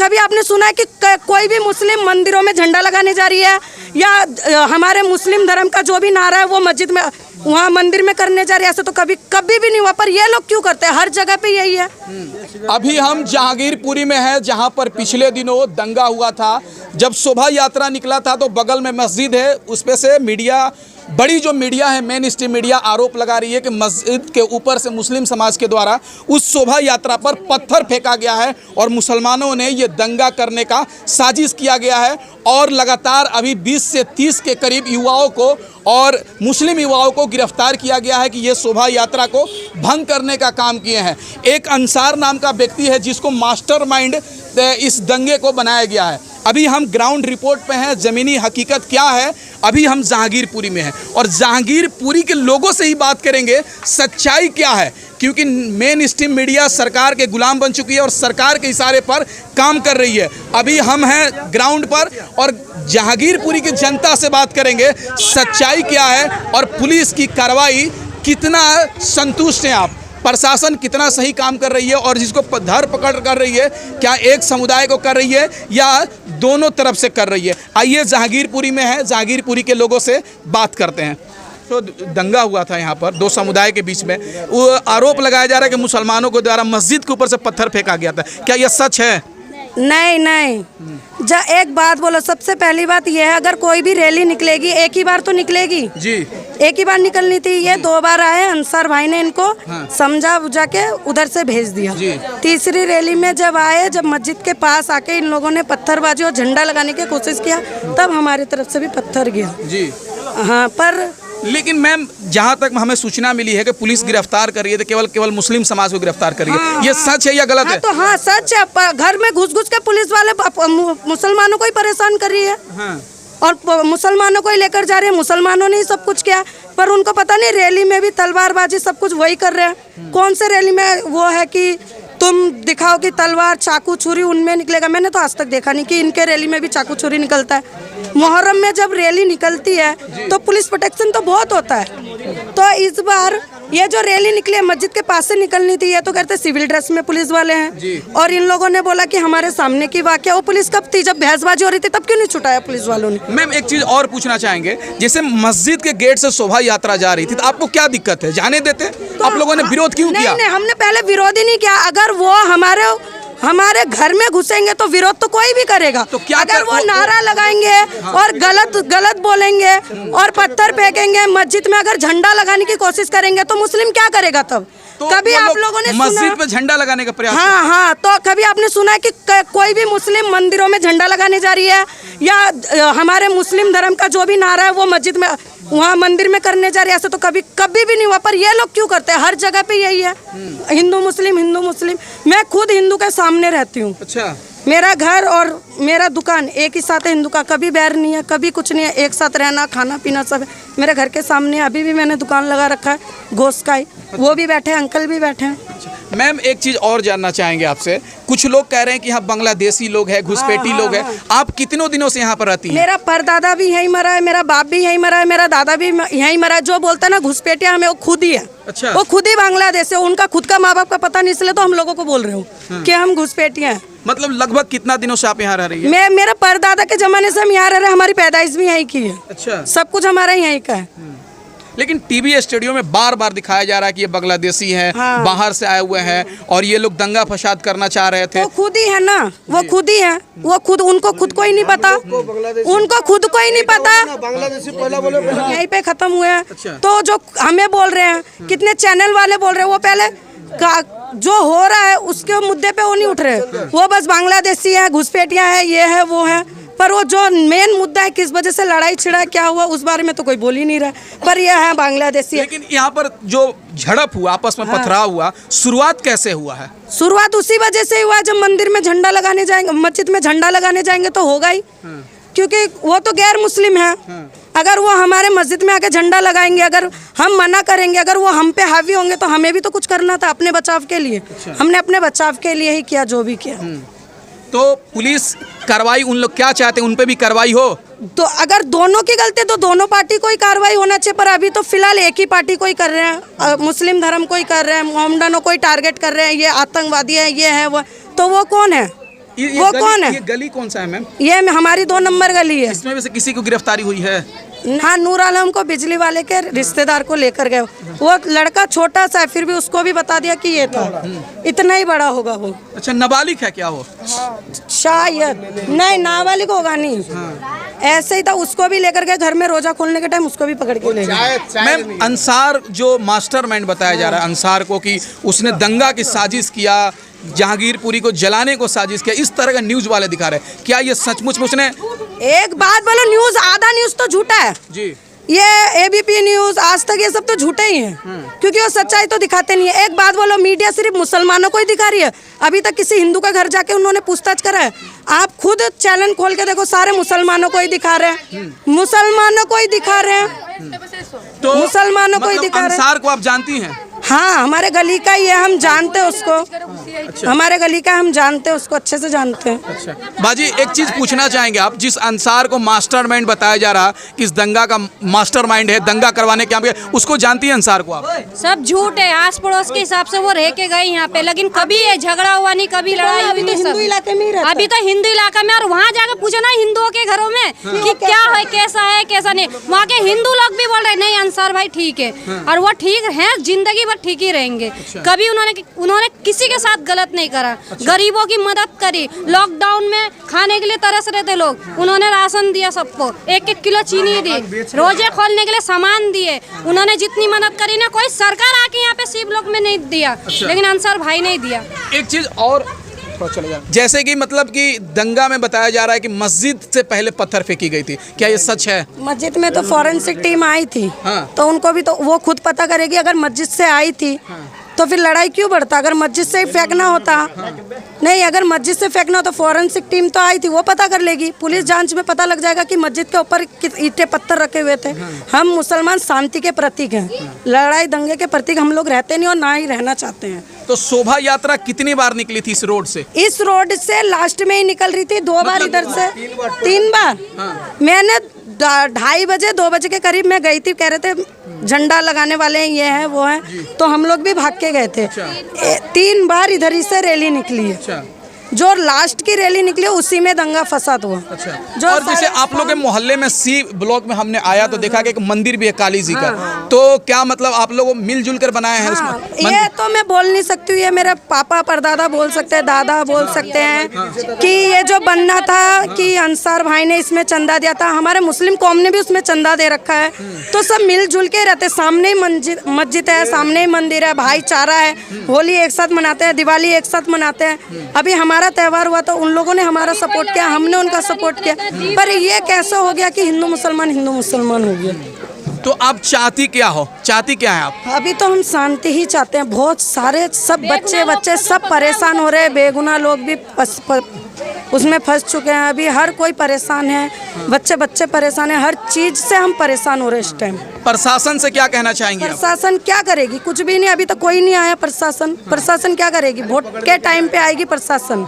कभी आपने सुना है कि कोई भी मुस्लिम मंदिरों में झंडा लगाने जा रही है, या हमारे मुस्लिम धर्म का जो भी नारा है वो मस्जिद में वहाँ मंदिर में करने जा रहे हैं? ऐसे तो कभी भी नहीं हुआ, पर ये लोग क्यों करते हैं? हर जगह पे यही है। अभी हम जहांगीरपुरी में हैं, जहां पर पिछले दिनों दंगा हुआ था। जब शोभा यात्रा निकला था तो बगल में मस्जिद है, उस पे से मीडिया, बड़ी जो मीडिया है, मेन स्ट्रीम मीडिया आरोप लगा रही है कि मस्जिद के ऊपर से मुस्लिम समाज के द्वारा उस शोभा यात्रा पर पत्थर फेंका गया है और मुसलमानों ने ये दंगा करने का साजिश किया गया है। और लगातार अभी 20 से 30 के करीब युवाओं को और मुस्लिम युवाओं को गिरफ्तार किया गया है कि ये शोभा यात्रा को भंग करने का काम किए हैं। एक अंसार नाम का व्यक्ति है जिसको मास्टरमाइंड इस दंगे को बनाया गया है। अभी हम ग्राउंड रिपोर्ट पे हैं, ज़मीनी हकीकत क्या है। अभी हम जहांगीरपुरी में हैं और जहांगीरपुरी के लोगों से ही बात करेंगे, सच्चाई क्या है, क्योंकि मेन स्ट्रीम मीडिया सरकार के गुलाम बन चुकी है और सरकार के इशारे पर काम कर रही है। अभी हम हैं ग्राउंड पर और जहांगीरपुरी की जनता से बात करेंगे, सच्चाई क्या है और पुलिस की कार्रवाई कितना संतुष्ट हैं आप, प्रशासन कितना सही काम कर रही है और जिसको धर पकड़ कर रही है, क्या एक समुदाय को कर रही है या दोनों तरफ से कर रही है। आइए जहांगीरपुरी में है, जहांगीरपुरी के लोगों से बात करते हैं। तो दंगा हुआ था यहाँ पर दो समुदाय के बीच में, वो आरोप लगाया जा रहा है कि मुसलमानों के द्वारा मस्जिद के ऊपर से पत्थर फेंका गया था, क्या यह सच है? नहीं। एक बात बोलो, सबसे पहली बात यह है, अगर कोई भी रैली निकलेगी एक ही बार तो निकलेगी जी, एक ही बार निकलनी थी। ये 2 बार आए, अंसार भाई ने इनको समझा बुझा के उधर से भेज दिया। तीसरी रैली में जब आए, जब मस्जिद के पास आके इन लोगों ने पत्थरबाजी और झंडा लगाने की कोशिश किया, तब हमारी तरफ से भी पत्थर गया जी। हाँ, पर लेकिन मैम जहाँ तक हमें सूचना मिली है कि पुलिस गिरफ्तार कर रही है, तो केवल मुस्लिम समाज को गिरफ्तार कर रही है। हाँ, ये सच है या गलत है? तो हाँ सच है। घर में घुस के पुलिस वाले मुसलमानों को ही परेशान कर रही है। हाँ। और मुसलमानों को ही लेकर जा रहे हैं। मुसलमानों ने ही सब कुछ किया, पर उनको पता नहीं रैली में भी तलवारबाजी सब कुछ वही कर रहे हैं। कौन से रैली में वो है कि तुम दिखाओ कि तलवार चाकू छुरी उनमें निकलेगा? मैंने तो आज तक देखा नहीं कि इनके रैली में भी चाकू छुरी निकलता है। मुहर्रम में जब रैली निकलती है तो पुलिस प्रोटेक्शन तो बहुत होता है। तो इस बार ये जो रैली निकली है मस्जिद के पास से निकलनी थी, ये तो कहते सिविल ड्रेस में पुलिस वाले हैं, और इन लोगों ने बोला कि हमारे सामने की वाकया। वो पुलिस कब थी? जब बहसबाजी हो रही थी, तब क्यों नहीं छुटाया पुलिस वालों ने? मैम एक चीज और पूछना चाहेंगे, जैसे मस्जिद के गेट से शोभा यात्रा जा रही थी, तो आपको क्या दिक्कत है? जाने देते? तो आप लोगों ने विरोध क्यों किया? नहीं, हमने पहले विरोध ही नहीं किया। अगर वो हमारे घर में घुसेंगे तो विरोध तो कोई भी करेगा। तो क्या अगर वो नारा लगाएंगे और गलत बोलेंगे और पत्थर फेंकेंगे, मस्जिद में अगर झंडा लगाने की कोशिश करेंगे तो मुस्लिम क्या करेगा तब? तो कभी आप लोगों ने मस्जिद पे झंडा लगाने का प्रयास? हाँ, तो कभी आपने सुना है कि कोई भी मुस्लिम मंदिरों में झंडा लगाने जा रही है, या हमारे मुस्लिम धर्म का जो भी नारा है वो मस्जिद में वहाँ मंदिर में करने जा रही है? ऐसे तो कभी भी नहीं हुआ, पर ये लोग क्यों करते हैं? हर जगह पे यही है, हिंदू मुस्लिम। मैं खुद हिंदू के सामने रहती हूँ। अच्छा। मेरा घर और मेरा दुकान एक ही साथ है, हिंदू का कभी बैर नहीं है, कभी कुछ नहीं है, एक साथ रहना, खाना पीना सब है मेरे घर के सामने। अभी भी मैंने दुकान लगा रखा है गोश्त का ही, वो भी बैठे हैं, अंकल भी बैठे हैं। मैम एक चीज और जानना चाहेंगे आपसे, कुछ लोग कह रहे हैं कि यहाँ बांग्लादेशी लोग हैं, घुसपैठी लोग हैं। आप कितनों दिनों से यहाँ पर रहती हैं? मेरा परदादा भी यहीं मरा है, मेरा बाप भी यहीं मरा है, मेरा दादा भी यहीं मरा है। जो बोलता है ना घुसपैठिया हमें, वो खुद ही है। अच्छा। वो खुद ही बांग्लादेश है, उनका खुद का माँ बाप का पता नहीं, इसलिए तो हम लोगों को बोल रहे हो कि हम घुसपैठिया हैं। मतलब लगभग कितना दिनों से आप यहाँ रह रही हैं? मेरा परदादा के जमाने से हम यहाँ रह रहे हैं, हमारी पैदाइश भी यहीं की है। अच्छा। सब कुछ हमारा यहीं का है। लेकिन टीवी स्टूडियो में बार बार दिखाया जा रहा है कि ये बांग्लादेशी हैं, बाहर से आए हुए हैं और ये लोग दंगा फसाद करना चाह रहे थे। वो खुद ही है ना, वो खुद ही है, उनको खुद को ही नहीं पता, उनको खुद को ही नहीं पता। यहीं पे खत्म हुए हैं। तो जो हमें बोल रहे हैं, कितने चैनल वाले बोल रहे हैं, वो पहले जो हो रहा है उसके मुद्दे पे वो नहीं उठ रहे। वो बस बांग्लादेशी है, घुसपैठिया है, ये है वो है, पर वो जो मेन मुद्दा है किस वजह से लड़ाई छिड़ा क्या हुआ उस बारे में तो कोई बोल ही नहीं रहा। पर यह है बांग्लादेशी। लेकिन यहाँ पर जो झड़प हुआ, आपस में पथराव हुआ, शुरुआत कैसे हुआ है? शुरुआत उसी वजह से हुआ, जब मंदिर में झंडा लगाने जाएंगे, मस्जिद में झंडा लगाने जाएंगे तो होगा ही, क्योंकि वो तो गैर मुस्लिम है। अगर वो हमारे मस्जिद में आके झंडा लगाएंगे, अगर हम मना करेंगे, अगर वो हम पे हावी होंगे, तो हमें भी तो कुछ करना था अपने बचाव के लिए। हमने अपने बचाव के लिए ही किया जो भी किया। तो पुलिस कार्रवाई, उन लोग क्या चाहते हैं, उन पे भी कार्रवाई हो? तो अगर दोनों की गलती तो दोनों पार्टी को ही कार्रवाई होना चाहिए, पर अभी तो फिलहाल एक ही पार्टी को ही कर रहे हैं, मुस्लिम धर्म को ही कर रहे हैं, मोहम्मदनों को ही टारगेट कर रहे हैं, ये आतंकवादी है, ये है वो। तो वो कौन है? वो कौन है? ये गली कौन सा है मैम? ये हमारी 2 नंबर गली है। इसमें वैसे किसी को गिरफ्तारी हुई है? हाँ, नूर आलम को बिजली वाले के रिश्तेदार को लेकर गए। वो लड़का छोटा सा है, फिर भी उसको भी बता दिया कि ये था। इतना ही बड़ा होगा वो। अच्छा, नाबालिग है क्या वो? शायद नहीं, नाबालिग होगा नहीं। ऐसे ही था, उसको भी लेकर गए घर में, रोजा खोलने के टाइम उसको भी पकड़ के ले गए। मैम, अंसार जो मास्टरमाइंड बताया जा रहा है अंसार को कि उसने दंगा की साजिश किया, जहांगीरपुरी को जलाने को साजिश किया, इस तरह का न्यूज वाले दिखा रहे हैं, क्या ये सचमुच में उसने? एक बात बोलो, न्यूज आधा न्यूज तो झूठा है जी। ये एबीपी न्यूज, आज तक, ये सब तो झूठे ही हैं, क्योंकि वो सच्चाई तो दिखाते नहीं है। एक बात बोलो, मीडिया सिर्फ मुसलमानों को ही दिखा रही है। अभी तक किसी हिंदू का घर जाके उन्होंने पूछताछ करा है? आप खुद चैनल खोल के देखो, सारे मुसलमानों को ही दिखा रहे हैं, मुसलमानों को ही दिखा रहे हैं, तो मुसलमानों को ही दिखा रहे हैं। अंसार को आप जानती हैं? हाँ, हमारे गली का ही है, हम जानते हैं उसको। हमारे गली का, हम जानते हैं उसको, अच्छे से जानते हैं। अच्छा बाजी, एक चीज पूछना चाहेंगे आप, जिस अंसार को मास्टरमाइंड बताया जा रहा कि इस दंगा का मास्टरमाइंड है, दंगा करवाने के यहाँ पे, उसको जानती है अंसार को आप? सब झूठ है, आस पड़ोस के हिसाब से वो रह के गए यहाँ पे, लेकिन कभी ये झगड़ा हुआ नहीं, कभी लड़ाई हुई नहीं। हिंदू इलाके में ही रहता है। अभी तो हिंदू इलाका में, और वहाँ जाकर पूछो ना हिंदुओं के घरों में कि क्या है, कैसा नहीं, वहाँ के हिंदू लोग भी बोल रहे नहीं अंसार भाई ठीक है, और वो ठीक है, जिंदगी भर ठीक ही रहेंगे। कभी उन्होंने किसी के साथ गलत नहीं करा। गरीबों की मदद करी, लॉकडाउन में खाने के लिए तरस रहे थे लोग, उन्होंने राशन दिया सबको, 1-1 किलो चीनी दी, रोजे खोलने के लिए सामान दिए, उन्होंने जितनी मदद करी ना, कोई सरकार आके यहाँ पे शिव लोक में नहीं दिया, लेकिन अंसार भाई नहीं दिया। एक चीज और जैसे कि मतलब कि दंगा में बताया जा रहा है कि मस्जिद से पहले पत्थर फेंकी गई थी, क्या ये सच है? मस्जिद में तो फॉरेंसिक टीम आई थी। हाँ। तो उनको भी तो वो खुद पता करेगी, अगर मस्जिद से आई थी तो फिर लड़ाई क्यों बढ़ता? अगर मस्जिद से ही फेंकना होता, नहीं, अगर मस्जिद से फेंकना हो तो फॉरेंसिक टीम तो आई थी, वो पता कर लेगी। पुलिस जांच में पता लग जाएगा कि मस्जिद के ऊपर ईंटें पत्थर रखे हुए थे। हम मुसलमान शांति के प्रतीक हैं, लड़ाई दंगे के प्रतीक हम लोग रहते नहीं और ना ही रहना चाहते हैं। तो शोभा यात्रा कितनी बार निकली थी इस रोड से? इस रोड से लास्ट में ही निकल रही थी, 2 बार इधर से, 3 बार। मैंने 2:30 बजे 2 बजे के करीब मैं गई थी, कह रहे थे झंडा लगाने वाले हैं, ये है वो है, तो हम लोग भी भाग के गए थे। 3 बार इधर ही से रैली निकली है। जो लास्ट की रैली निकली उसी में दंगा फसाद हुआ। अच्छा। जो और जैसे आप लोग के मोहल्ले में सी ब्लॉक में हमने आया तो देखा कि एक मंदिर भी है काली जी का, तो क्या मतलब आप लोग मिलजुल कर बनाए हैं? हाँ, ये तो मैं बोल नहीं सकती हूँ, ये मेरे पापा परदादा बोल सकते हैं, दादा बोल सकते हैं कि ये जो बनना था कि अंसार भाई ने इसमें चंदा दिया था, हमारे मुस्लिम कौम ने भी उसमें चंदा दे रखा है, तो सब मिलजुल के रहते। सामने ही मस्जिद है, सामने ही मंदिर है, भाईचारा है, होली एक साथ मनाते हैं, दिवाली एक साथ मनाते हैं। अभी हमारा त्योहार हुआ तो उन लोगों ने हमारा सपोर्ट किया, हमने उनका सपोर्ट किया, पर ये कैसे हो गया कि हिंदू मुसलमान हो गया? तो आप चाहती क्या हो, चाहती क्या है आप? अभी तो हम शांति ही चाहते हैं। बहुत सारे सब बच्चे सब परेशान हो रहे हैं, बेगुनाह लोग भी उसमें फंस चुके हैं। अभी हर कोई परेशान है, बच्चे परेशान है, हर चीज से हम परेशान हो रहे हैं इस टाइम। प्रशासन से क्या कहना चाहेंगे? प्रशासन क्या करेगी? कुछ भी नहीं, अभी तक कोई नहीं आया प्रशासन क्या करेगी? वोट के टाइम पे आएगी प्रशासन,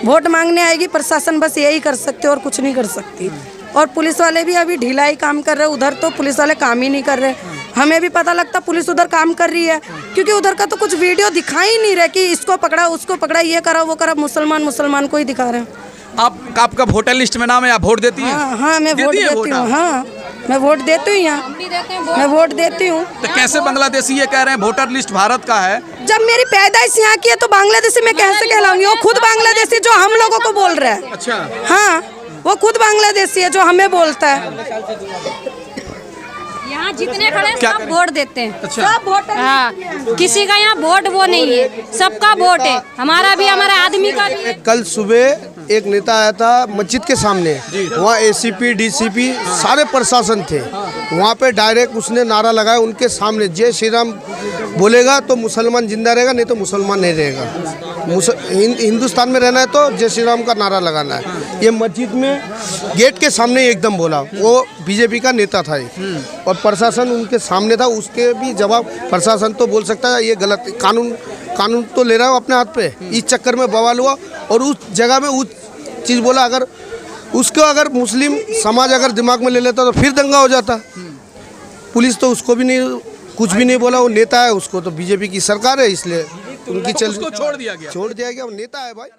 वोट मांगने आएगी प्रशासन, बस यही कर सकते और कुछ नहीं कर सकती। और पुलिस वाले भी अभी ढीलाई काम कर रहे हैं, उधर तो पुलिस वाले काम ही नहीं कर रहे। हमें भी पता लगता पुलिस उधर काम कर रही है, क्योंकि उधर का तो कुछ वीडियो दिखा ही नहीं रहे कि इसको पकड़ा उसको पकड़ा, ये करा वो करा, मुसलमान को ही दिखा रहे हैं। आपका वोटर लिस्ट में नाम है, आप वोट देती हैं? हाँ, मैं वोट देती हूँ। हाँ, मैं वोट देती हूँ यहाँ, मैं वोट देती हूँ। तो कैसे बांग्लादेशी ये कह रहे हैं वोटर लिस्ट भारत का है? जब मेरी पैदाइश यहाँ की है तो बांग्लादेशी मैं कैसे कहलाऊंगी? वो खुद बांग्लादेशी जो हम लोगों को बोल रहा है। अच्छा। हाँ, वो खुद बांग्लादेशी है जो हमें बोलता है। यहाँ जितने खड़े सब वोट देते हैं। अच्छा। सब वोट। हाँ, किसी का यहाँ वोट वो नहीं है, सबका वोट है, हमारा भी, हमारा आदमी का भी। कल सुबह एक नेता आया था मस्जिद के सामने, वहाँ एसीपी डीसीपी सारे प्रशासन थे, वहाँ पे डायरेक्ट उसने नारा लगाया उनके सामने, जय श्री राम बोलेगा तो मुसलमान जिंदा रहेगा, नहीं तो मुसलमान नहीं रहेगा। हिंदुस्तान में रहना है तो जय श्री राम का नारा लगाना है। ये मस्जिद में गेट के सामने ही एकदम बोला, वो बीजेपी का नेता था और प्रशासन उनके सामने था, उसके भी जवाब प्रशासन तो बोल सकता है ये गलत, कानून तो ले रहा है अपने हाथ पे। इस चक्कर में बवाल हुआ और उस जगह में उस चीज़ बोला, अगर उसको अगर मुस्लिम समाज अगर दिमाग में ले लेता तो फिर दंगा हो जाता। पुलिस तो उसको भी नहीं, कुछ भी नहीं बोला, वो नेता है, उसको तो बीजेपी की सरकार है इसलिए उनकी छोड़ दिया गया, वो नेता है भाई।